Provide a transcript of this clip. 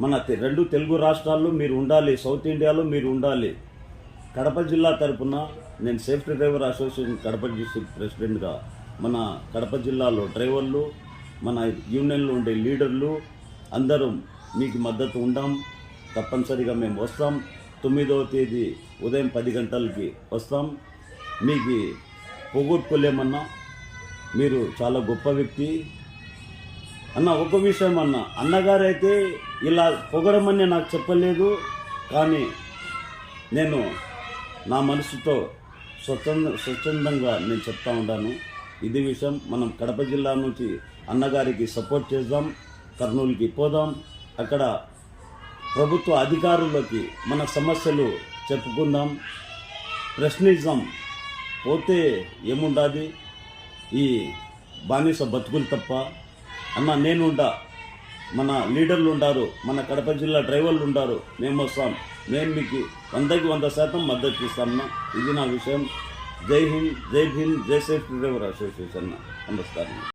మన రెండు తెలుగు రాష్ట్రాల్లో మీరు ఉండాలి, సౌత్ ఇండియాలో మీరు ఉండాలి. కడప జిల్లా తరపున నేను safety driver association Kadapa district ప్రెసిడెంట్గా మన కడప జిల్లాలో డ్రైవర్లు, మన యూనియన్లో ఉండే లీడర్లు అందరం మీకు మద్దతు ఉండాం. తప్పనిసరిగా మేము వస్తాం. 9వ తేదీ ఉదయం 10 గంటలకి వస్తాం. మీకు పోగొట్టుకోలేమన్నా, మీరు చాలా గొప్ప వ్యక్తి అన్న. ఒక విషయం అన్నగారైతే ఇలా పొగడమని నాకు చెప్పలేదు, కానీ నేను నా మనసుతో స్వచ్ఛందంగా నేను చెప్తా ఉన్నాను. ఇది విషయం. మనం కడప జిల్లా నుంచి అన్నగారికి సపోర్ట్ చేద్దాం, కర్నూలుకి పోదాం, అక్కడ ప్రభుత్వ అధికారులకి మన సమస్యలు చెప్పుకుందాం, ప్రశ్నిద్దాం. పోతే ఏముండాది, ఈ బానిస బతుకులు తప్ప. అన్న నేనుండా, మన లీడర్లు ఉండారు, మన కడప జిల్లా డ్రైవర్లు ఉండారు, మేము వస్తాం. నేను మీకు 100కి 100% మద్దతు ఇస్తాను. ఇది నా విషయం. జై హింద్, జై భీమ్, జై సేఫ్టీ డ్రైవర్ అసోసియేషన్. నమస్కారం.